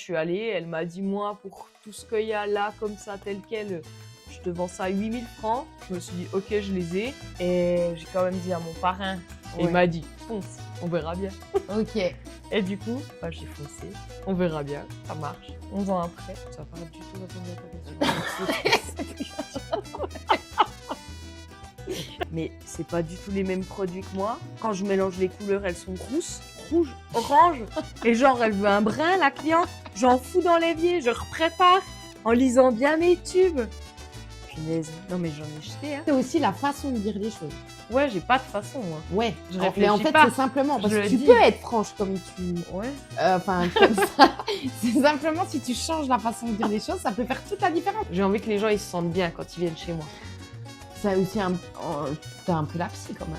Je suis allée, elle m'a dit, moi, pour tout ce qu'il y a là, comme ça, tel quel, je te vends ça à 8000 francs. Je me suis dit, ok, je les ai. Et j'ai quand même dit à mon parrain, et il m'a dit, fonce, on verra bien. Ok. Et du coup, bah, j'ai foncé, on verra bien, ça marche. 11 ans après, ça va pas du tout répondre à ta question. Mais c'est pas du tout les mêmes produits que moi. Quand je mélange les couleurs, elles sont rousses, rouges, orange. Et genre, elle veut un brun, la cliente. J'en fous dans l'évier, je reprépare en lisant bien mes tubes. Punaise, non mais j'en ai jeté, hein. C'est aussi la façon de dire les choses. Ouais, j'ai pas de façon, moi. Ouais, Je mais en réfléchis fait, pas. c'est simplement parce Je que le tu dis. peux être franche comme tu. Ouais. Enfin, comme ça. C'est simplement si tu changes la façon de dire les choses, ça peut faire toute la différence. J'ai envie que les gens ils se sentent bien quand ils viennent chez moi. C'est aussi un. T'es un peu la psy quand même.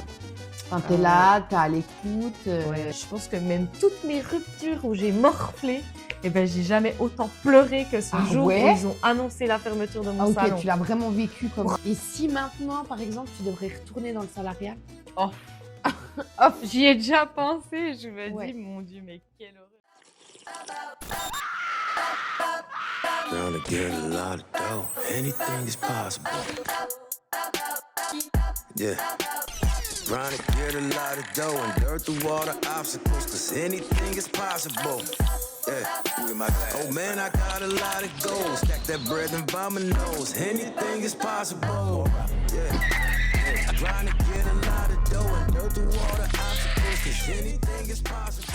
Enfin, t'es là, t'es à l'écoute. Ouais. Je pense que même toutes mes ruptures où j'ai morflé, eh ben, j'ai jamais autant pleuré que ce jour où ils ont annoncé la fermeture de mon salon. Tu l'as vraiment vécu comme. Et si maintenant, par exemple, tu devrais retourner dans le salariat? Oh. J'y ai déjà pensé, je me dis, mon Dieu, mais quelle horreur. Trying to get a lot of dough. Anything is possible. Yeah. Trying to get a lot of dough and dirt through all the obstacles. Cause anything is possible. Yeah. Oh man, I got a lot of goals. Stack that bread and by my nose. Anything is possible. Yeah. Trying to get a lot of dough and dirt through all the obstacles. Cause anything is possible.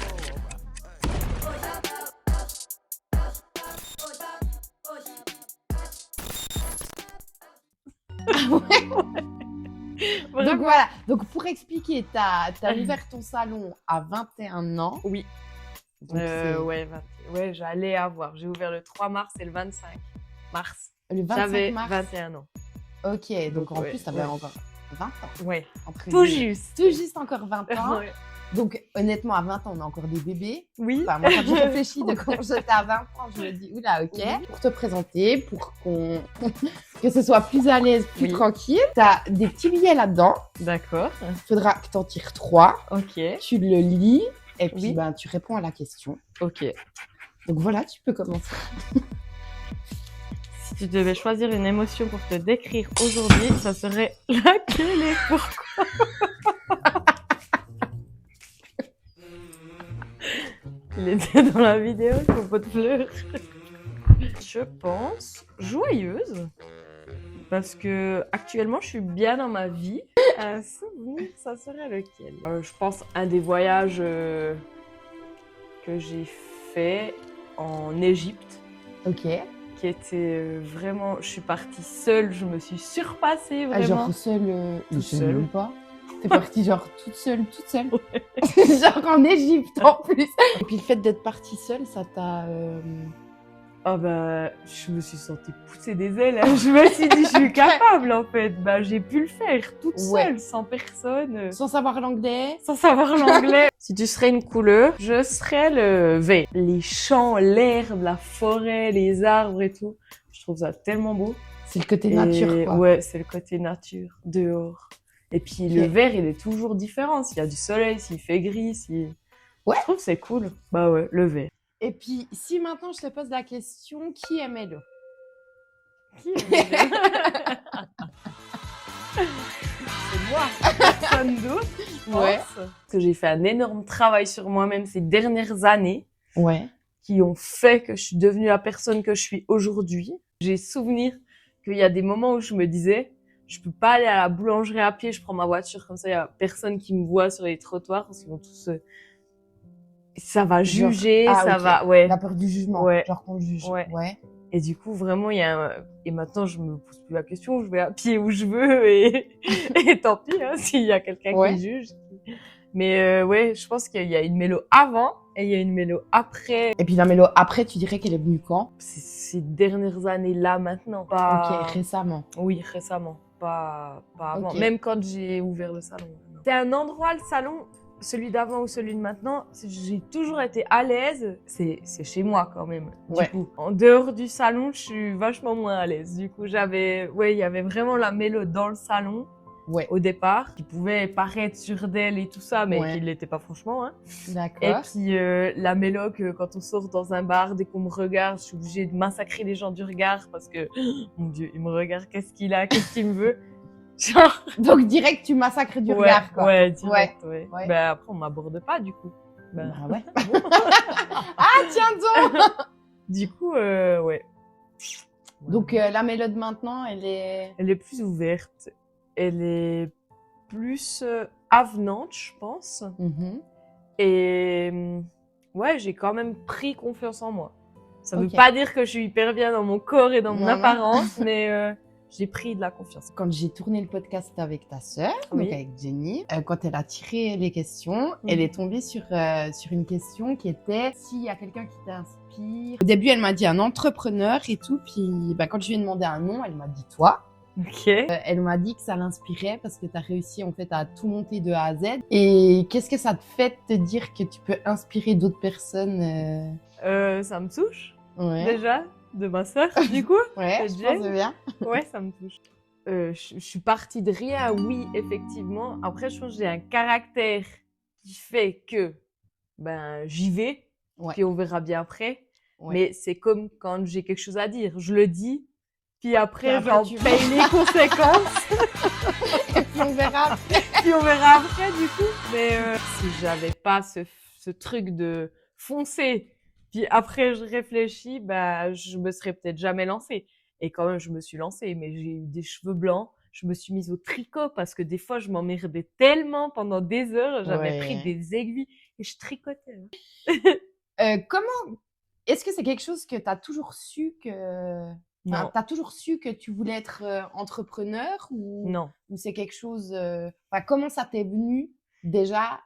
Donc voilà, donc pour expliquer, t'as ouvert ton salon à 21 ans. Oui. Donc ouais, j'allais avoir. J'ai ouvert le 3 mars et le 25 mars. Le 25 J'avais mars. 21 ans. Ok, donc en plus, t'avais encore 20 ans. Ouais, Entre tout guillemets. juste. Tout juste encore 20 ans. Ouais. Donc honnêtement, à 20 ans, on est encore des bébés. Oui. Enfin, moi, quand je réfléchis de quand j'étais à 20 ans, je me dis, oula, ok. Oui. Pour te présenter, pour que ce soit plus à l'aise, plus tranquille, t'as des petits billets là-dedans. D'accord. Il faudra que t'en tires 3. Ok. Tu le lis et puis ben, tu réponds à la question. Ok. Donc voilà, tu peux commencer. Si tu devais choisir une émotion pour te décrire aujourd'hui, ça serait laquelle et pourquoi? Il était dans la vidéo, il faut pas de fleurs. Je pense joyeuse. Parce que actuellement, je suis bien dans ma vie. Un souvenir, ça serait lequel? Je pense un des voyages que j'ai fait en Égypte. Ok. Qui était vraiment... Je suis partie seule, je me suis surpassée vraiment. Genre seule, Toute seule. même pas. T'es partie genre toute seule. Ouais. Genre en Égypte en plus. Et puis le fait d'être partie seule, ça t'a... Ah bah, je me suis sentie pousser des ailes. Hein. Je me suis dit, je suis capable en fait. Bah, j'ai pu le faire toute seule, sans personne. Sans savoir l'anglais. Sans savoir l'anglais. Si tu serais une couleur, je serais le vert. Les champs, l'herbe, la forêt, les arbres et tout. Je trouve ça tellement beau. C'est le côté nature, quoi. Ouais, c'est le côté nature, dehors. Et puis le vert, il est toujours différent. S'il y a du soleil, s'il fait gris, si... Ouais. Je trouve que c'est cool. Bah ouais, le vert. Et puis, si maintenant je te pose la question, qui aimait l'eau? Qui aimait l'eau? C'est moi, personne d'autre. Ouais. Parce que j'ai fait un énorme travail sur moi-même ces dernières années. Ouais. Qui ont fait que je suis devenue la personne que je suis aujourd'hui. J'ai souvenir qu'il y a des moments où je me disais, je peux pas aller à la boulangerie à pied, je prends ma voiture comme ça, il y a personne qui me voit sur les trottoirs parce qu'ils vont tous ça va juger, ça va, ouais. La peur du jugement, ouais. genre qu'on juge. Ouais. Et du coup, vraiment, il y a et maintenant, je me pose plus la question, je vais à pied où je veux et tant pis, hein, s'il y a quelqu'un qui juge. Mais ouais, je pense qu'il y a une mélo avant et il y a une mélo après. Et puis la mélo après, tu dirais qu'elle est venue quand? Ces dernières années-là, maintenant. Pas... Ok, récemment. Oui, récemment. Pas avant. Okay. Même quand j'ai ouvert le salon. C'est un endroit, le salon, celui d'avant ou celui de maintenant, j'ai toujours été à l'aise. C'est chez moi quand même. Du coup, en dehors du salon, je suis vachement moins à l'aise. Du coup, il y avait vraiment la mélo dans le salon. Ouais, au départ, qui pouvait paraître sûre d'elle et tout ça, mais Ouais. qui ne l'était pas franchement. Hein. Et d'accord. puis la méloc, quand on sort dans un bar, dès qu'on me regarde, je suis obligée de massacrer les gens du regard parce que, mon Dieu, il me regarde, qu'est-ce qu'il a, qu'est-ce qu'il me veut. Genre, Donc, direct, tu massacres du regard, quoi. ouais, direct, ouais. Ouais. Ben, après, on m'aborde pas, du coup. Ben, Bah ouais. Ah, tiens donc! du coup, ouais. Donc, la mélode maintenant, elle est... Elle est plus ouverte. Elle est plus avenante, je pense. Mhm. Et ouais, j'ai quand même pris confiance en moi. Ça veut Ok. pas dire que je suis hyper bien dans mon corps et dans mon Non, non. apparence, mais j'ai pris de la confiance. Quand j'ai tourné le podcast avec ta sœur, Oui. donc avec Jenny, quand elle a tiré les questions, Mhm. elle est tombée sur une question qui était s'il y a quelqu'un qui t'inspire. Au début, elle m'a dit un entrepreneur et tout, puis quand je lui ai demandé un nom, elle m'a dit toi. Ok. Elle m'a dit que ça l'inspirait parce que tu as réussi en fait à tout monter de A à Z. Et qu'est-ce que ça te fait de te dire que tu peux inspirer d'autres personnes Ça me touche, Ouais, déjà, de ma sœur, du coup. ouais, Et je Jen pense bien. Ouais, ça me touche. Je suis partie de rien, oui, effectivement. Après, je pense que j'ai un caractère qui fait que j'y vais, Ouais. puis on verra bien après. Ouais. Mais c'est comme quand j'ai quelque chose à dire. Je le dis, puis après, Puis après, j'en tu paye les conséquences, Et puis on verra. puis on verra après, du coup. Mais si j'avais pas ce truc de foncer, puis après, je réfléchis, je me serais peut-être jamais lancée. Et quand même, je me suis lancée, mais j'ai eu des cheveux blancs. Je me suis mise au tricot parce que des fois, je m'emmerdais tellement pendant des heures. J'avais Ouais. pris des aiguilles et je tricotais. Comment est-ce que c'est quelque chose que tu as toujours su que Non, t'as toujours su que tu voulais être entrepreneur non. ou c'est quelque chose comment ça t'est venu déjà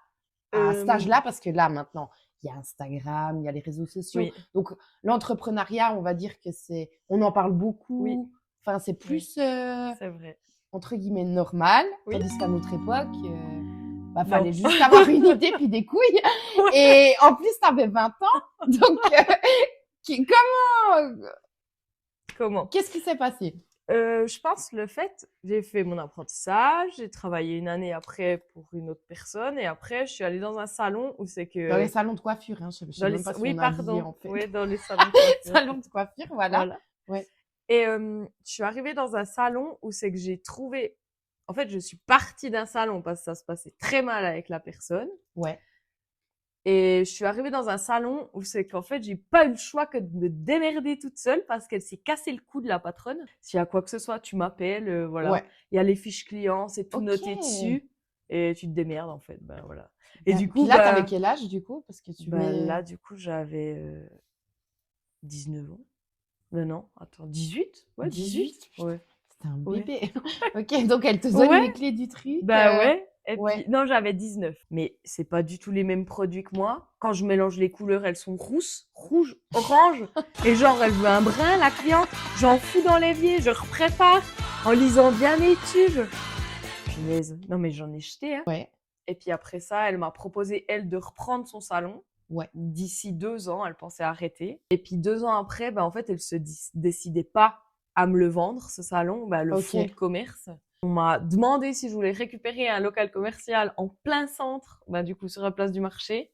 à cet Euh, âge-là parce que là maintenant il y a Instagram, il y a les réseaux sociaux. Oui, Donc l'entrepreneuriat, on va dire que on en parle beaucoup. Oui. Enfin, c'est plus c'est vrai. entre guillemets normal, Oui. tandis qu'à notre époque Non. fallait juste avoir une idée puis des couilles. Ouais. Et en plus, t'avais 20 ans. Donc, Comment? qu'est-ce qui s'est passé? Je pense le fait, j'ai fait mon apprentissage, j'ai travaillé une année après pour une autre personne et après je suis allée dans un salon où c'est que Dans les salons de coiffure, hein. Je sais dans même les pas si oui on a dit, pardon, en fait. oui dans les salons de coiffure. Salons de coiffure, voilà. Voilà. Ouais. Et je suis arrivée dans un salon où c'est que j'ai trouvé, en fait je suis partie d'un salon parce que ça se passait très mal avec la personne. Ouais. Et je suis arrivée dans un salon où c'est qu'en fait, j'ai pas eu le choix que de me démerder toute seule parce qu'elle s'est cassé le cou de la patronne. S'il y a quoi que ce soit, tu m'appelles, voilà. Ouais. Il y a les fiches clients, c'est tout Ok. noté dessus et tu te démerdes en fait. Voilà. Et du Puis coup, là, t'avais quel âge du coup? Parce que tu là, du coup, j'avais 19 ans. Non, attends, 18? Ouais, 18. Ouais. C'était un Ouais. bébé. Ok, donc elle te donne Ouais. les clés du truc. Ouais. Et ouais. puis, non, j'avais 19. Mais c'est pas du tout les mêmes produits que moi. Quand je mélange les couleurs, elles sont rousses, rouges, oranges. Et genre, elle veut un brun, la cliente. J'en fous dans l'évier, je reprépare en lisant bien mes tubes. Punaise. Non, mais j'en ai jeté, hein. Ouais. Et puis après ça, elle m'a proposé, elle, de reprendre son salon. Ouais. D'ici 2 ans, elle pensait arrêter. Et puis 2 ans après, en fait, elle se décidait pas à me le vendre, ce salon, le Ok. fonds de commerce. On m'a demandé si je voulais récupérer un local commercial en plein centre, du coup, sur la place du marché.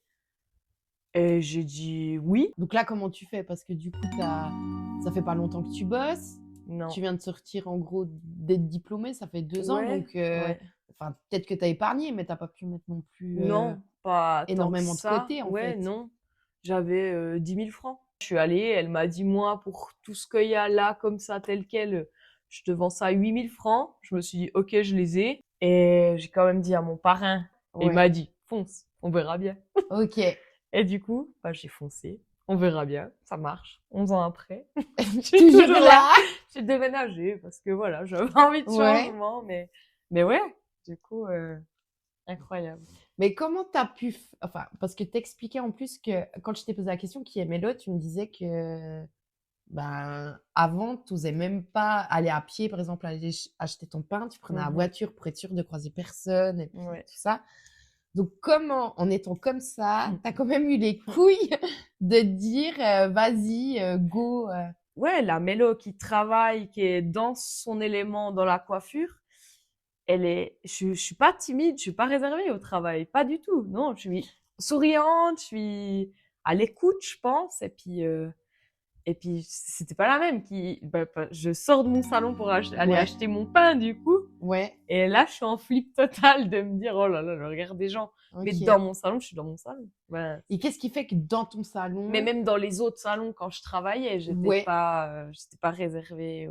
Et j'ai dit oui. Donc là, comment tu fais? Parce que du coup, ça fait pas longtemps que tu bosses. Non. Tu viens de sortir en gros d'être diplômée, ça fait 2 ans. Ouais, Donc, ouais. enfin, peut-être que t'as épargné, mais t'as pas pu mettre non plus Non, pas tant énormément que de ça. côté, en Ouais, fait. non. J'avais 10 000 francs. Je suis allée, elle m'a dit, moi, pour tout ce qu'il y a là, comme ça, tel quel, je te vends ça à 8 000 francs. Je me suis dit, ok, je les ai. Et j'ai quand même dit à mon parrain, et il Ouais. m'a dit, fonce, on verra bien. Ok. Et du coup, j'ai foncé. On verra bien, ça marche. 11 ans après, je suis Toujours toujours là. là. J'ai déménagé parce que voilà, j'avais envie de Ouais. changement, mais ouais, du coup, incroyable. Mais comment t'as pu... Enfin, parce que t'expliquais en plus que quand je t'ai posé la question qui aimait l'autre, tu me disais que avant, t'osais même pas aller à pied, par exemple, aller acheter ton pain, tu prenais la Mhm. voiture pour être sûr de croiser personne et puis Ouais. tout ça. Donc comment, en étant comme ça, Mm. t'as quand même eu les couilles de dire vas-y, go. Ouais, la mélo qui travaille, qui est dans son élément dans la coiffure, je suis pas timide, je suis pas réservée au travail, pas du tout. Non, je suis souriante, je suis à l'écoute, je pense. Et puis c'était pas la même je sors de mon salon pour aller Ouais. acheter mon pain, du coup. Ouais, Et là, je suis en flip total de me dire, oh là là, le regard des gens. Mais ok. dans mon salon, je suis dans mon salon. Ben, Et qu'est-ce qui fait que dans ton salon... mais même dans les autres salons, quand je travaillais, Ouais. j'étais pas réservée.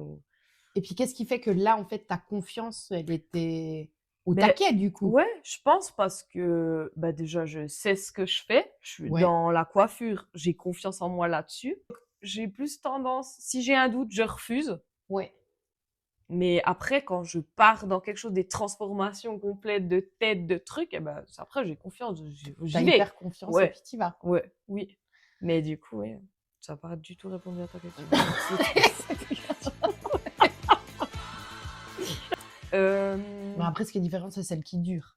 Et puis qu'est-ce qui fait que là, en fait, ta confiance, elle était au Mais- taquet, du coup? Ouais, je pense parce que bah déjà, je sais ce que je fais. Je suis Ouais. dans la coiffure, j'ai confiance en moi là-dessus. J'ai plus tendance, si j'ai un doute, je refuse. Ouais. Mais après, quand je pars dans quelque chose, des transformations complètes de tête, de trucs, eh ben, après, j'ai confiance, T'as j'y vais. hyper confiance Ouais. et puis t'y vas. Ouais, oui. Mais du coup, ouais, ça n'a pas du tout répondu à ta question. Mais après, ce qui est différent, c'est celle qui dure.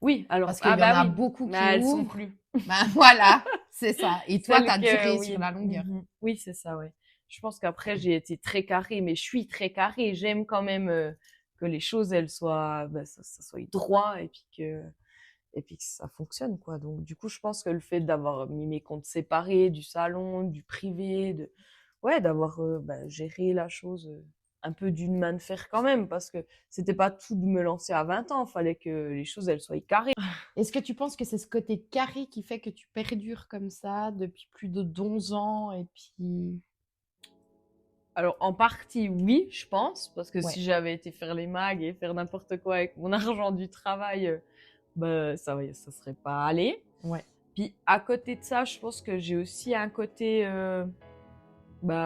Oui, alors, Parce qu'il y en a beaucoup mais qui elles sont ouvrent. plus. Ben voilà, c'est ça. Et toi, Celles t'as que- duré oui. sur la longueur. Mhm. Oui, c'est ça, ouais. Je pense qu'après, j'ai été très carrée, mais je suis très carrée. J'aime quand même que les choses, elles soient, ça soit droit et puis que ça fonctionne, quoi. Donc, du coup, je pense que le fait d'avoir mis mes comptes séparés du salon, du privé, d'avoir géré la chose un peu d'une main de fer quand même, parce que c'était pas tout de me lancer à 20 ans. Fallait que les choses, elles soient carrées. Est-ce que tu penses que c'est ce côté carré qui fait que tu perdures comme ça depuis plus de 11 ans et puis... Alors, en partie, oui, je pense, parce que Ouais. si j'avais été faire les mags et faire n'importe quoi avec mon argent du travail, ça serait pas allé. Ouais. Puis, à côté de ça, je pense que j'ai aussi un côté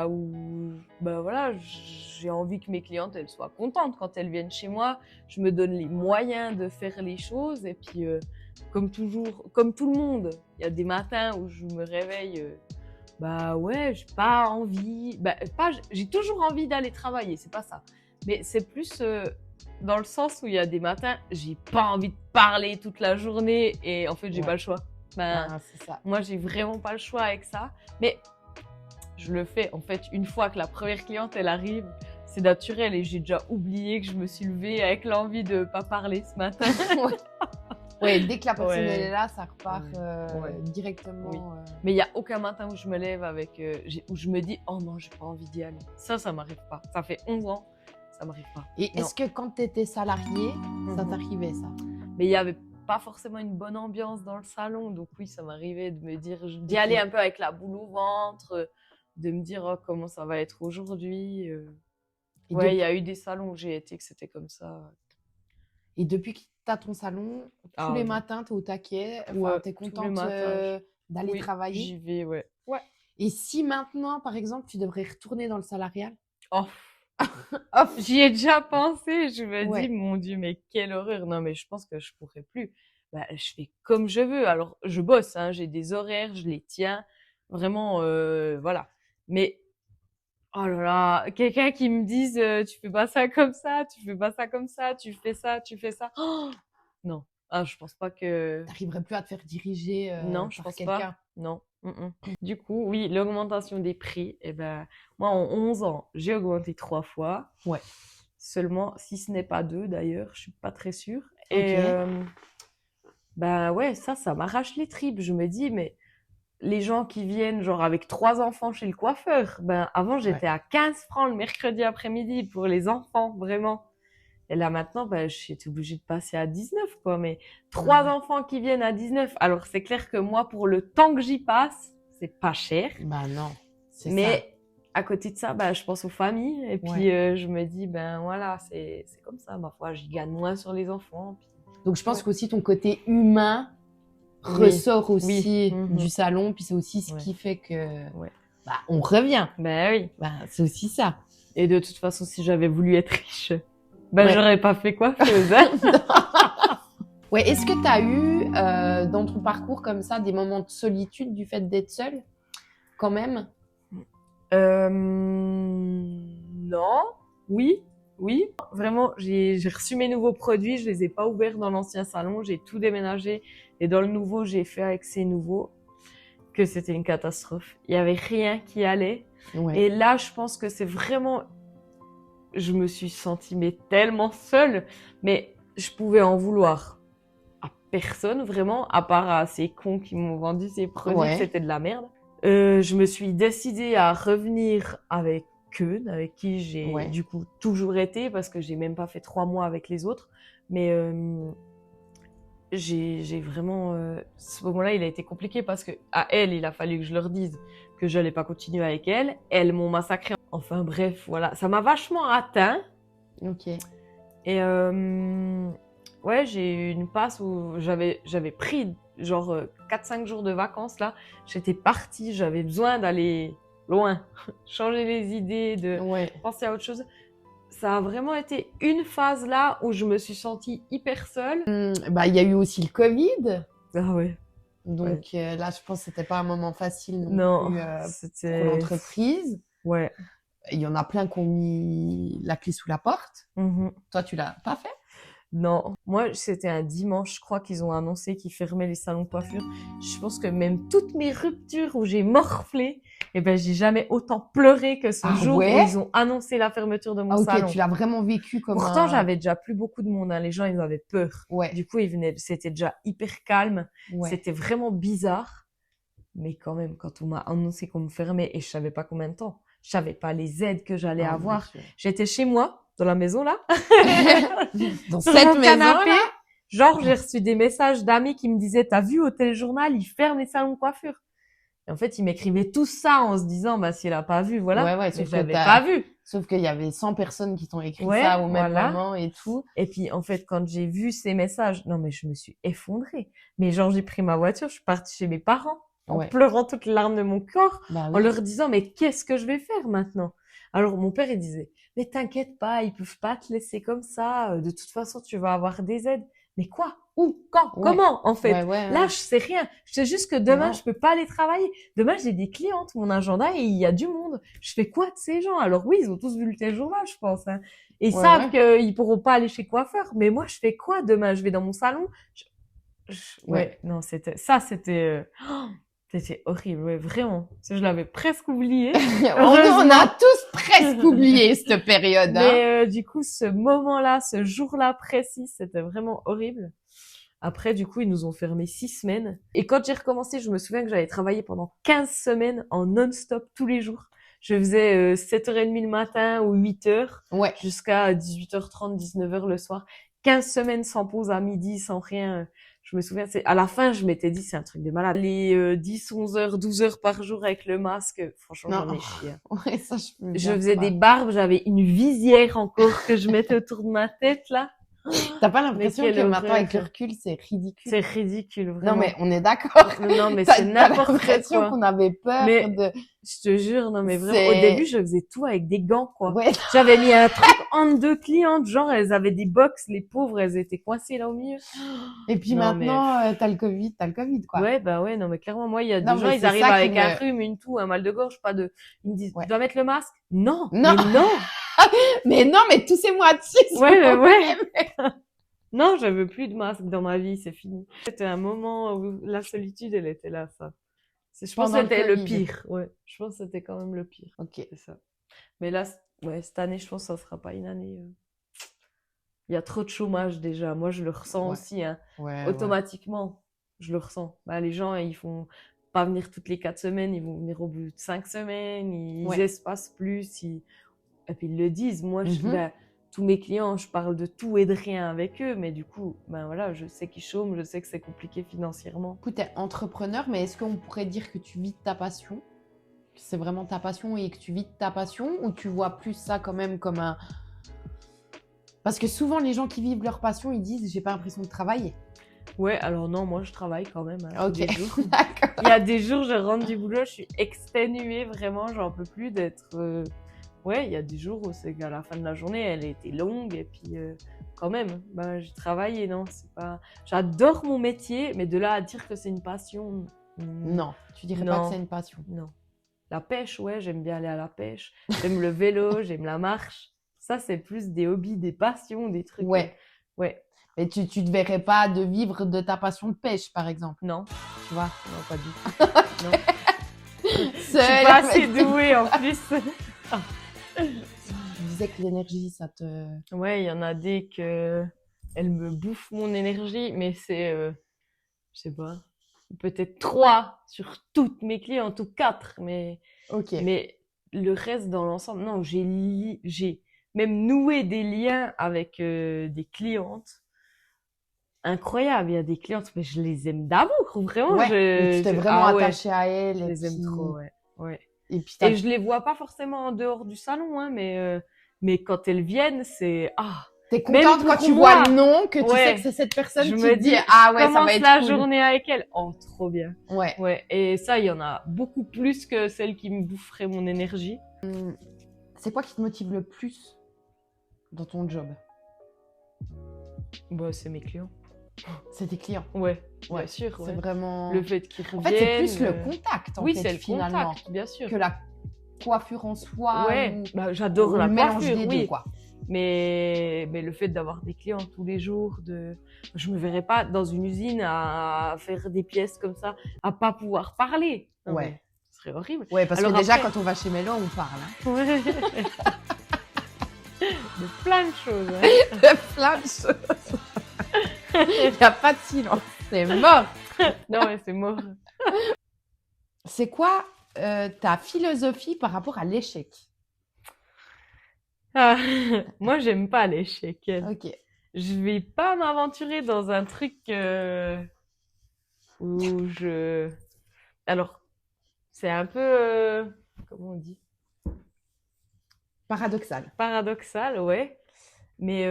où voilà, j'ai envie que mes clientes, elles soient contentes quand elles viennent chez moi. Je me donne les moyens de faire les choses. Et puis, comme toujours, comme tout le monde, il y a des matins où je me réveille... j'ai pas envie. J'ai toujours envie d'aller travailler, c'est pas ça. Mais c'est plus dans le sens où il y a des matins, j'ai pas envie de parler toute la journée et en fait, j'ai Ouais. pas le choix. Ah, c'est ça. Moi, j'ai vraiment pas le choix avec ça. Mais je le fais en fait une fois que la première cliente elle arrive, c'est naturel et j'ai déjà oublié que je me suis levée avec l'envie de pas parler ce matin. Ouais, dès que la personne Ouais. elle est là, ça repart Ouais. directement. Oui. Mais il y a aucun matin où je me lève où je me dis oh non, j'ai pas envie d'y aller. Ça m'arrive pas. Ça fait 11 ans, ça m'arrive pas. Et Non. est-ce que quand tu étais salarié, ça Mhm. t'arrivait ça? Mais il y avait pas forcément une bonne ambiance dans le salon, donc oui, ça m'arrivait de me dire d'y Ok. aller un peu avec la boule au ventre, de me dire oh, comment ça va être aujourd'hui. Et, Ouais, il y a eu des salons où j'ai été que c'était comme ça. et depuis que tu as ton salon, tous Ah, les ouais. matins, tu es au taquet, Ouais, tu es tous les contente matins, d'aller Oui, travailler. j'y vais, ouais. Ouais. Et si maintenant, par exemple, tu devrais retourner dans le salarial? Oh. J'y ai déjà pensé, je me Ouais. dis, mon Dieu, mais quelle horreur. Non, mais je pense que je pourrais plus. Je fais comme je veux. Alors, je bosse, hein, j'ai des horaires, je les tiens. Vraiment, voilà. Mais, oh là là, quelqu'un qui me dise, tu fais pas ça comme ça, tu fais pas ça comme ça, tu fais ça, tu fais ça. Oh non. Ah, je pense pas que... T'arriverais plus à te faire diriger Non, je par pense quelqu'un. pas. Non. Du coup, oui, l'augmentation des prix, moi, en 11 ans, j'ai augmenté 3 fois. Ouais. Seulement, si ce n'est pas 2 d'ailleurs, je suis pas très sûre. Ok. Et ouais, ça m'arrache les tripes. Je me dis, mais les gens qui viennent genre avec 3 enfants chez le coiffeur, avant j'étais à 15 francs le mercredi après-midi pour les enfants, vraiment. Et là maintenant, j'étais obligée de passer à 19, quoi. Mais 3 Ouais. enfants qui viennent à 19, alors c'est clair que moi, pour le temps que j'y passe, c'est pas cher. Bah non, c'est ça. Mais à côté de ça, je pense aux familles. Et puis, je me dis, voilà, c'est comme ça. Ma foi, j'y gagne moins sur les enfants. Puis... Donc je pense Ouais. qu'aussi ton côté humain Oui. ressort aussi Oui. Mhm. du salon, puis c'est aussi ce Ouais. qui fait que Ouais. on revient. Oui. C'est aussi ça. Et de toute façon, si j'avais voulu être riche, Ouais. j'aurais pas fait coiffeuse. Hein. Ouais, est-ce que tu as eu dans ton parcours comme ça des moments de solitude du fait d'être seule quand même? Non. Oui. Vraiment, j'ai reçu mes nouveaux produits, je les ai pas ouverts dans l'ancien salon, j'ai tout déménagé et dans le nouveau, j'ai fait avec ces nouveaux que c'était une catastrophe. Il y avait rien qui allait. Ouais. Et là, je pense que c'est vraiment je me suis sentie mais tellement seule, mais je pouvais en vouloir à personne vraiment, à part à ces cons qui m'ont vendu ces produits, Ouais. c'était de la merde. Je me suis décidée à revenir avec eux, avec qui j'ai Ouais. du coup toujours été, parce que j'ai même pas fait 3 mois avec les autres, mais j'ai vraiment ce moment-là il a été compliqué parce que à elles il a fallu que je leur dise que j'allais pas continuer avec elles m'ont massacré, enfin bref voilà, ça m'a vachement atteint. Ok. Et ouais, j'ai eu une passe où j'avais pris genre 4-5 jours de vacances là, j'étais partie, j'avais besoin d'aller loin, changer les idées, de Ouais. penser à autre chose. Ça a vraiment été une phase là où je me suis sentie hyper seule. Bah, il y a eu aussi le Covid. Ah ouais. Donc là, je pense que c'était pas un moment facile Non, plus, pour c'était l'entreprise. ouais. Il y en a plein qui ont mis la clé sous la porte. Mhm. Toi, tu l'as pas fait? Non, moi c'était un dimanche, je crois qu'ils ont annoncé qu'ils fermaient les salons de coiffure. Je pense que même toutes mes ruptures où j'ai morflé, eh ben j'ai jamais autant pleuré que ce Ah jour ouais? où ils ont annoncé la fermeture de mon Ah, ok, salon. tu l'as vraiment vécu comme Pourtant, un... j'avais déjà plus beaucoup de monde, hein. Les gens ils avaient peur. Ouais, Du coup, ils venaient, c'était déjà hyper calme, ouais. c'était vraiment bizarre. Mais quand même, quand on m'a annoncé qu'on me fermait et je savais pas combien de temps, je savais pas les aides que j'allais Ah, avoir. mon Dieu. J'étais chez moi, dans la maison là, Dans sur cette mon maison canapé. là? Genre, j'ai reçu des messages d'amis qui me disaient, t'as vu au téléjournal, ils ferment les salons de coiffure. Et en fait, ils m'écrivaient tout ça en se disant, bah, si elle a pas vu, voilà. Ouais, ouais, Mais sauf que j'avais t'as- pas vu. Sauf qu'il y avait 100 personnes qui t'ont écrit Ouais, ça au même voilà. moment et tout. Et puis, en fait, quand j'ai vu ces messages, non, mais je me suis effondrée. Mais genre, j'ai pris ma voiture, je suis partie chez mes parents, en Ouais. pleurant toutes les larmes de mon corps, Bah en oui. leur disant, mais qu'est-ce que je vais faire maintenant? Alors, mon père, il disait, mais t'inquiète pas, ils peuvent pas te laisser comme ça. De toute façon, tu vas avoir des aides. Mais quoi? Où? Quand? Ouais. Comment? En fait, Ouais, ouais, là, ouais. je sais rien. Je sais juste que demain, Non. je peux pas aller travailler. Demain, j'ai des clientes, mon agenda, et il y a du monde. Je fais quoi de ces gens? Alors oui, ils ont tous vu le téléjournal, je pense, hein. Et ils Ouais, savent qu'ils pourront pas aller chez le coiffeur. Mais moi, je fais quoi demain? Je vais dans mon salon? Ouais, non, c'était horrible, ouais, vraiment. Je l'avais presque oublié. On a tous presque oublié cette période. Hein. Mais du coup, ce moment-là, ce jour-là précis, c'était vraiment horrible. Après, du coup, ils nous ont fermé 6 semaines. Et quand j'ai recommencé, je me souviens que j'avais travaillé pendant 15 semaines en non-stop tous les jours. Je faisais 7h30 le matin ou 8h Ouais. jusqu'à 18h30, 19h le soir. 15 semaines sans pause à midi, sans rien. Je me souviens, à la fin, je m'étais dit, c'est un truc de malade. Les 10, 11 heures, 12 heures par jour avec le masque, franchement, Non. j'en ai chié. Ouais, ça, je peux Je bien faisais croire. des barbes, j'avais une visière encore que je mettais autour de ma tête, là. T'as pas l'impression Mais que quelle maintenant, horreur. avec le recul, c'est ridicule? C'est ridicule, vraiment. Non, mais on est d'accord. Non, mais T'as c'est n'importe l'impression quoi. qu'on avait peur Mais- de... Je te jure, non, mais vraiment. C'est- Au début, je faisais tout avec des gants, quoi. Ouais. J'avais mis un truc entre deux clientes, genre, elles avaient des box, les pauvres, elles étaient coincées là au milieu. Et puis Non, maintenant, t'as le Covid, quoi. Ouais, bah ouais, non, mais clairement, moi, il y a Non, des mais gens, ils c'est arrivent ça qui avec un me- rhume, une toux, un mal de gorge, pas de, ils me disent, Ouais. tu dois mettre le masque? Non. Non. Mais non. Mais non, mais toussez-moi dessus. c'est Ouais, pas ouais, vrai. ouais. Non, je veux plus de masque dans ma vie, c'est fini. C'était un moment où la solitude, elle était là, ça. Je pense Pendant que le c'était le Covid. pire, ouais. Je pense que c'était quand même le pire. Ok. C'est ça. Mais là, ouais, cette année, je pense que ça sera pas une année. Il y a trop de chômage déjà. Moi, je le ressens Ouais. aussi, hein. Ouais, Automatiquement, je le ressens. Bah, les gens, ils font pas venir toutes les 4 semaines, ils vont venir au bout de 5 semaines, ils Ouais. espacent plus, et puis ils le disent. Moi, Mhm. bah, tous mes clients, je parle de tout et de rien avec eux, mais du coup, ben voilà, je sais qu'ils chôment, je sais que c'est compliqué financièrement. Du coup, t'es entrepreneur, mais est-ce qu'on pourrait dire que tu vis de ta passion? Que c'est vraiment ta passion et que tu vis de ta passion? Ou tu vois plus ça quand même comme un... Parce que souvent, les gens qui vivent leur passion, ils disent « j'ai pas l'impression de travailler Ouais, alors non, moi je travaille quand même, hein, ». tous Ok, les jours. d'accord. Il y a des jours, je rentre du boulot, je suis exténuée, vraiment, j'en peux plus d'être... Ouais, il y a des jours où c'est qu'à la fin de la journée, elle a été longue, et puis quand même, ben, j'ai travaillé, non, c'est pas... J'adore mon métier, mais de là à dire que c'est une passion... Non, tu dirais pas Non. que c'est une passion. Non. La pêche, ouais, j'aime bien aller à la pêche. J'aime le vélo, j'aime la marche. Ça, c'est plus des hobbies, des passions, des trucs. Ouais. Ouais. Mais tu te verrais pas de vivre de ta passion de pêche, par exemple, Non. tu vois. Non, pas du tout. Non. Je suis Seule pas assez avec- douée, en plus. Ah. disais que l'énergie, ça te... Ouais, il y en a des que elles me bouffent mon énergie, mais c'est, je sais pas, peut-être 3 sur toutes mes clientes ou 4, Ok. mais le reste dans l'ensemble, non, j'ai même noué des liens avec des clientes. Incroyable, il y a des clientes, mais je les aime d'amour, vraiment. Ouais, tu t'es vraiment Ah ouais, attachée à elle. je Et les aime puis... trop, ouais. Ouais. Et puis, Et je les vois pas forcément en dehors du salon, hein, mais quand elles viennent, c'est t'es même contente quand pour tu moi. vois le nom, que tu sais Ouais. que c'est cette personne Je qui me te dit dis, ah je ouais, ça va commence être la cool. journée avec elle. Oh, trop bien. Ouais. Ouais. Et ça, il y en a beaucoup plus que celles qui me boufferaient mon énergie. C'est quoi qui te motive le plus dans ton job? Bah, c'est mes clients. C'est tes clients. Ouais, Ouais, bien sûr. c'est Ouais. vraiment... Le fait qu'ils En reviennent. fait, c'est plus le contact, en Oui, fait, c'est le finalement, contact, bien sûr. que la coiffure en soi. Ouais, ou... bah, j'adore ou la le mélange coiffure, des oui. deux, quoi. Mais le fait d'avoir des clients tous les jours, je me verrais pas dans une usine à faire des pièces comme ça, à pas pouvoir parler. Non, Ouais. mais ce serait horrible. Ouais, parce Alors que déjà, après- quand on va chez Mélo, on parle. Hein. Ouais. De plein de choses. Hein. De plein de choses. Il n'y a pas de silence. C'est mort. Non, mais c'est mort. C'est quoi ta philosophie par rapport à l'échec? Ah, moi, j'aime pas l'échec. Ok. Je vais pas m'aventurer dans un truc où je... Alors, c'est un peu... comment on dit? Paradoxal. Paradoxal, ouais. Mais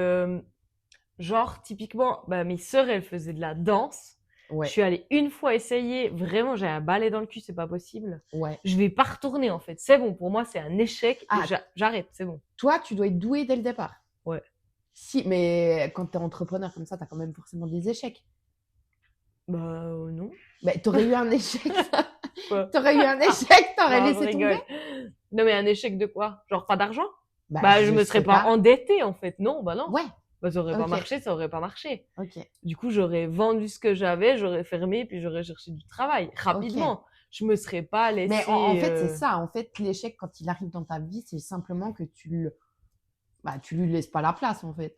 genre, typiquement, bah, mes sœurs, elles faisaient de la danse. Ouais. Je suis allée une fois essayer. Vraiment, j'ai un balai dans le cul, c'est pas possible. Ouais. Je vais pas retourner, en fait. C'est bon, pour moi, c'est un échec. Ah. Et j'arrête, c'est bon. Toi, tu dois être doué dès le départ. Ouais. Si, mais quand t'es entrepreneur comme ça, t'as quand même forcément des échecs. Bah, non. Bah, t'aurais eu un échec. Quoi? T'aurais eu un échec, t'aurais Non, je laissé tomber. rigole. Non, mais un échec de quoi? Genre pas d'argent? Bah, Bah, je me sais serais pas endettée, en fait. Non, bah non. Ouais. Bah, ça aurait pas Ok. marché, ça aurait pas marché. Ok. Du coup, j'aurais vendu ce que j'avais, j'aurais fermé, puis j'aurais cherché du travail rapidement. Je me serais pas laissée. Mais en fait, c'est ça. En fait, l'échec, quand il arrive dans ta vie, c'est simplement que tu lui laisses pas la place, en fait.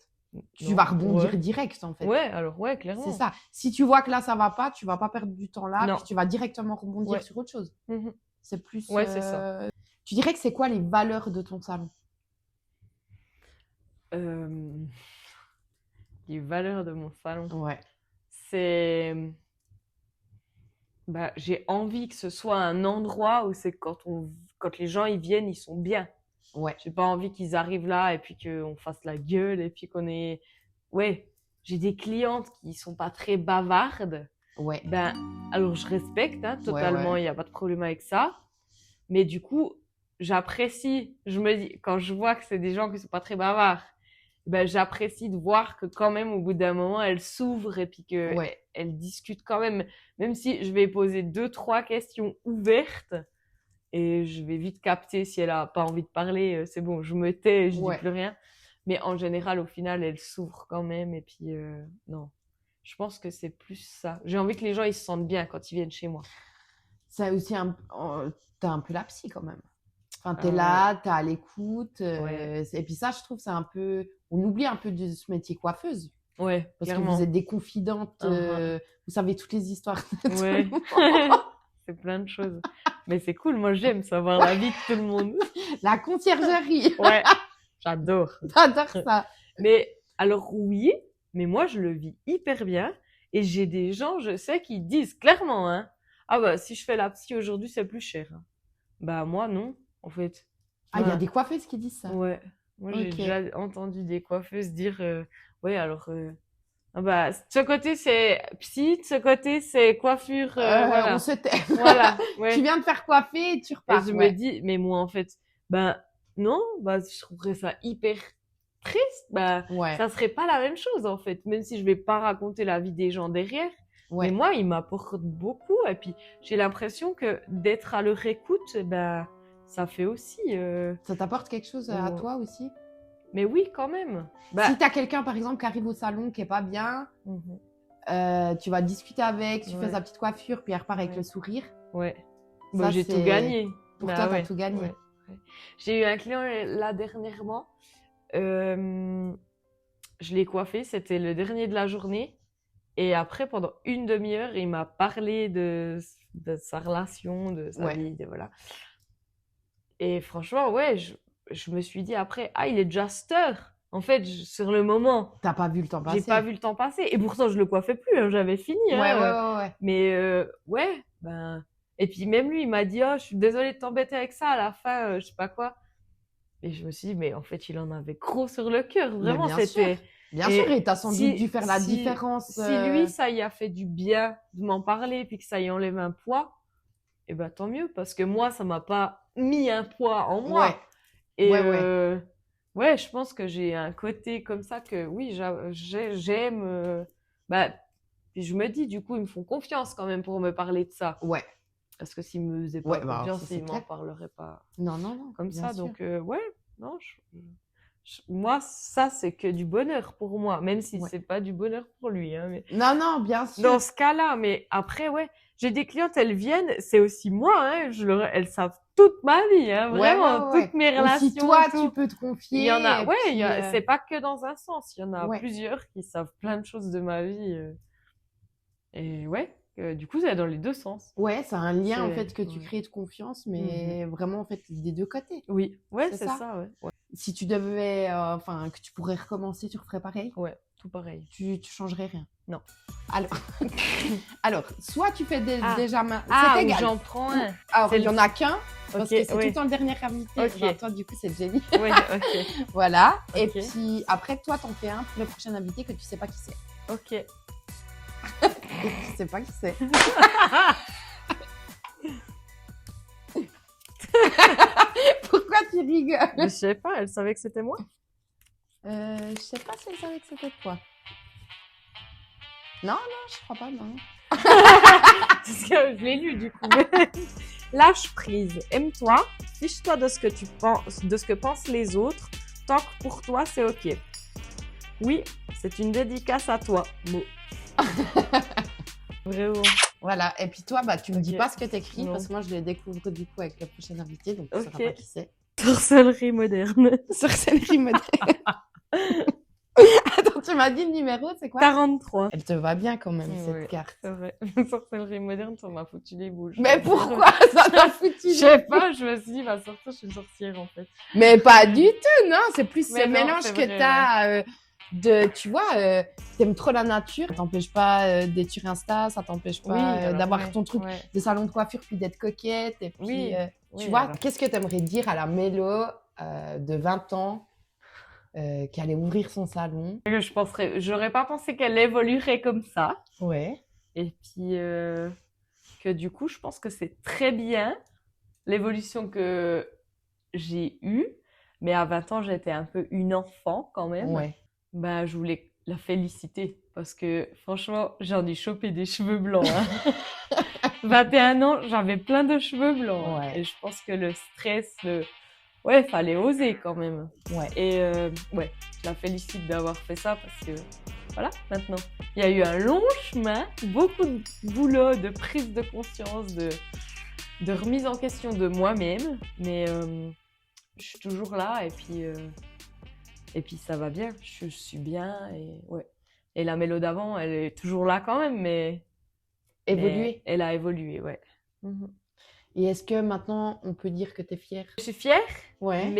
Tu Non. vas rebondir Ouais. direct, en fait. Ouais, alors ouais, clairement. C'est ça. Si tu vois que là, ça va pas, tu vas pas perdre du temps là, Non. puis tu vas directement rebondir Ouais. sur autre chose. Mhm. C'est plus. Ouais, c'est ça. Tu dirais que c'est quoi les valeurs de ton salon? Les valeurs de mon salon, Ouais. c'est... Bah, j'ai envie que ce soit un endroit où c'est quand les gens y viennent, ils sont bien. Ouais. J'ai pas envie qu'ils arrivent là et puis qu'on fasse la gueule et puis qu'on ait... Ouais, j'ai des clientes qui sont pas très bavardes. Ouais. Ben, alors je respecte, hein, totalement, ouais. il n'y a pas de problème avec ça. Mais du coup, j'apprécie, je me dis, quand je vois que c'est des gens qui sont pas très bavards, ben, j'apprécie de voir que quand même, au bout d'un moment, elles s'ouvrent et puis que Ouais. elles discutent quand même. Même si je vais poser 2-3 questions ouvertes et je vais vite capter si elle a pas envie de parler, c'est bon, je me tais, je Ouais. dis plus rien. Mais en général, au final, elles s'ouvrent quand même et puis non. Je pense que c'est plus ça. J'ai envie que les gens ils se sentent bien quand ils viennent chez moi. C'est aussi t'es un peu la psy quand même. Enfin, t'es là, t'es à l'écoute. Ouais. Et puis ça, je trouve, c'est un peu... On oublie un peu de ce métier coiffeuse. Ouais, Parce clairement. que vous êtes des confidentes. Uh-huh. Vous savez toutes les histoires de tout Ouais. le monde. C'est plein de choses. Mais c'est cool, moi j'aime savoir la vie de tout le monde. La conciergerie. Ouais, j'adore. J'adore ça. Mais alors oui, mais moi je le vis hyper bien. Et j'ai des gens, je sais, qui disent clairement, hein, ah bah si je fais la psy aujourd'hui, c'est plus cher. Bah moi non, en fait. Ah, il y a Ouais. des coiffeuses qui disent ça. Ouais. Moi j'ai Ok. déjà entendu des coiffeuses dire, ouais alors, ah bah de ce côté c'est psy, de ce côté c'est coiffure, voilà. On se tait. Voilà, ouais. Tu viens de faire coiffer et tu Et repars. je Ouais. me dis, mais moi en fait, ben non, bah je trouverais ça hyper triste. Bah Ouais. ça serait pas la même chose en fait, même si je vais pas raconter la vie des gens derrière. Ouais. Mais moi, ils m'apportent beaucoup. Et puis j'ai l'impression que d'être à leur écoute, ben ça fait aussi. Ça t'apporte quelque chose à Ouais. toi aussi? Mais oui, quand même. Bah, Si t'as quelqu'un, par exemple, qui arrive au salon, qui est pas bien, mhm. tu vas discuter avec, tu Ouais. fais sa petite coiffure, puis elle repart avec Ouais. le sourire. Ouais. Ça, Bon, j'ai tout c'est- gagné. Pour Bah toi, t'as ouais, tout gagné. ouais, ouais. J'ai eu un client là dernièrement. Je l'ai coiffé, c'était le dernier de la journée. Et après, pendant une demi-heure, il m'a parlé de sa relation, de sa vie, voilà. Et franchement, ouais, je me suis dit après, il est déjà cette heure. En fait, sur le moment, T'as pas vu le temps passer. j'ai pas vu le temps passer. Et pourtant, je le coiffais plus, hein, j'avais fini. Ouais. Mais ouais, ben... Et puis même lui, il m'a dit, je suis désolée de t'embêter avec ça à la fin, je sais pas quoi. Et je me suis dit, mais en fait, il en avait gros sur le cœur. Vraiment, c'était... Bien sûr, et t'as sans doute dû faire la différence. Si lui, ça y a fait du bien de m'en parler, puis que ça y enlève un poids, eh ben tant mieux, parce que moi, ça m'a pas mis un poids en moi. Ouais. Et ouais, je pense que j'ai un côté comme ça que, oui, j'aime. Puis je me dis, du coup, ils me font confiance quand même pour me parler de ça. Ouais. Parce que s'ils me faisaient pas confiance, ils m'en parleraient pas. Non. Comme ça, sûr. Donc, non, moi, ça, c'est que du bonheur pour moi, même si c'est pas du bonheur pour lui. Hein, mais... Non, bien sûr. Dans ce cas-là, mais après, j'ai des clientes, elles viennent, c'est aussi moi, hein, elles savent toute ma vie, hein, vraiment, toutes mes relations. Si toi, tu peux te confier. Il y en a, c'est pas que dans un sens, il y en a plusieurs qui savent plein de choses de ma vie. Et du coup, c'est dans les deux sens. Ouais, c'est un lien, en fait, que tu crées de confiance, mais vraiment, en fait, des deux côtés. Oui, c'est ça. Si tu devais, que tu pourrais recommencer, tu referais pareil? Ouais, tout pareil. Tu changerais rien? Non. Alors, soit tu fais déjà main. C'est égal. J'en prends un. Alors, il y en a qu'un, parce que c'est tout le temps le dernier invité. Okay. Toi, du coup, c'est Jenny. Oui, ok. Voilà. Okay. Et puis, après, toi, t'en fais un pour le prochain invité que tu sais pas qui c'est. Ok. Et tu sais pas qui c'est. Pourquoi tu rigoles? Je sais pas, elle savait que c'était moi. Je sais pas si elle savait que c'était toi. Non, je crois pas, non. Parce que je l'ai lu du coup. Lâche prise, aime-toi, fiche-toi de ce que tu penses, de ce que pensent les autres, tant que pour toi c'est ok. Oui, c'est une dédicace à toi. Bon. Vraiment. Voilà, et puis toi, tu me dis pas ce que t'écris, parce que moi je le découvre du coup avec le prochain invité, donc tu ne sauras pas qui c'est. Sorcellerie moderne. Sorcellerie moderne. Attends, tu m'as dit le numéro, c'est quoi? 43. Elle te va bien quand même, cette carte. C'est vrai. Sorcellerie moderne, ça m'a foutu les bouches. Mais pourquoi ça t'a foutu les bouches? Je sais pas, je me suis dit, va sortir, je suis une sorcière en fait. Mais pas du tout, non, c'est plus ce mélange que t'as... tu vois, t'aimes trop la nature, ça t'empêche pas d'être sur Insta, ça t'empêche pas d'avoir ton truc de salon de coiffure, puis d'être coquette, et puis, tu vois, qu'est-ce que t'aimerais dire à la Mélo de 20 ans qui allait ouvrir son salon? J'aurais pas pensé qu'elle évoluerait comme ça. Ouais. Et puis, que du coup, je pense que c'est très bien l'évolution que j'ai eue, mais à 20 ans, j'étais un peu une enfant quand même. Ouais. Je voulais la féliciter parce que franchement, j'en ai chopé des cheveux blancs. Hein. 21 ans, j'avais plein de cheveux blancs. Ouais. Et je pense que le stress, fallait oser quand même. Ouais. Et je la félicite d'avoir fait ça parce que voilà, maintenant, il y a eu un long chemin, beaucoup de boulot, de prise de conscience, de remise en question de moi-même. Mais je suis toujours là et puis ça va bien, je suis bien et la Mélo d'avant, elle est toujours là quand même, mais évolué. Elle a évolué, Et est-ce que maintenant on peut dire que t'es fière? Je suis fière, ouais.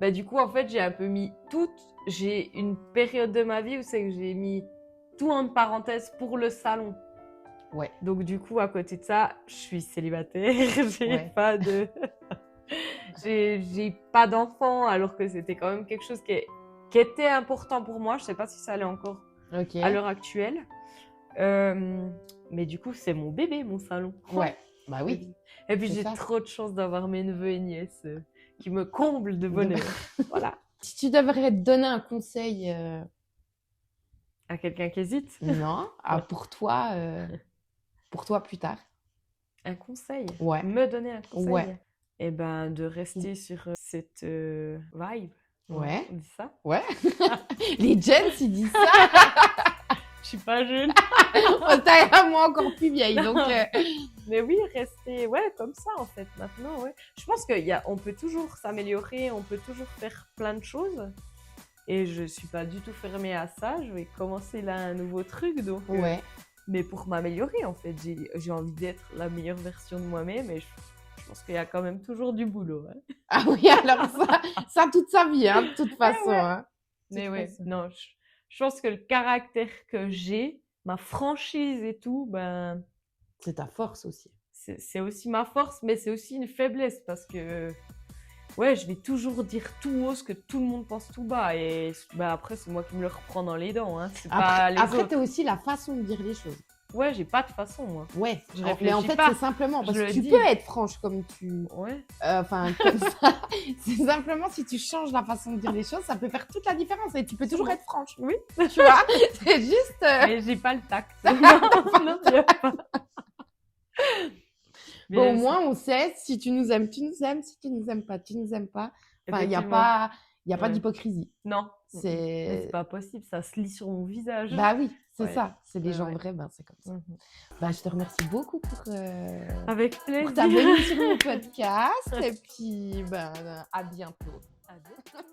Mais du coup en fait j'ai une période de ma vie où c'est que j'ai mis tout entre parenthèses pour le salon. Ouais. Donc du coup à côté de ça, je suis célibataire, j'ai pas de j'ai pas d'enfant, alors que c'était quand même quelque chose qui était important pour moi. Je sais pas si ça l'est encore à l'heure actuelle. Mais du coup, c'est mon bébé, mon salon. Ouais, bah oui. Et puis j'ai trop de chance d'avoir mes neveux et nièces qui me comblent de bonheur. Voilà. Si tu devrais te donner un conseil... à quelqu'un qui hésite? Non, pour toi plus tard. Un conseil? Ouais. Me donner un conseil? Ouais. Eh ben, de rester sur cette vibe. Ouais. On dit ça? Ouais. Les gens, ils disent ça. Je suis pas jeune. Moi encore plus vieille, donc... Mais oui, rester comme ça en fait maintenant. Ouais. Je pense qu'on peut toujours s'améliorer, on peut toujours faire plein de choses. Et je suis pas du tout fermée à ça. Je vais commencer là un nouveau truc. Donc, Ouais. mais pour m'améliorer en fait, j'ai envie d'être la meilleure version de moi-même. Et je pense qu'il y a quand même toujours du boulot. Hein. Ah oui, alors ça toute sa vie, hein, de toute façon. Ouais. Hein. Mais Toute ouais, façon. non, je pense que le caractère que j'ai, ma franchise et tout, ben, C'est ta force aussi. c'est aussi ma force, mais c'est aussi une faiblesse parce que, ouais, je vais toujours dire tout haut ce que tout le monde pense tout bas. Et ben, après, c'est moi qui me le reprends dans les dents. Hein. C'est pas les Après autres. t'as aussi la façon de dire les choses. Ouais, j'ai pas de façon, moi. Ouais, Je mais en réfléchis fait, pas. c'est simplement parce Je que le tu dis. peux être franche comme tu... Ouais. Enfin, comme ça. C'est simplement si tu changes la façon de dire les choses, ça peut faire toute la différence et tu peux toujours être franche. Oui. Tu vois, c'est juste... Mais j'ai pas le tact. Non, y a pas. Mais Bon, au moins, on sait, si tu nous aimes, tu nous aimes. Si tu nous aimes pas, tu nous aimes pas. Enfin, il n'y a effectivement. pas, pas Ouais. d'hypocrisie. Non. Mais C'est... c'est pas possible, ça se lit sur mon visage. Bah oui, c'est Ouais. ça. C'est des Ouais, gens ouais. vrais, ben c'est comme ça. Mhm. Bah, je te remercie beaucoup pour Avec plaisir. ta venue sur mon podcast. Et puis, ben, à bientôt. À bientôt.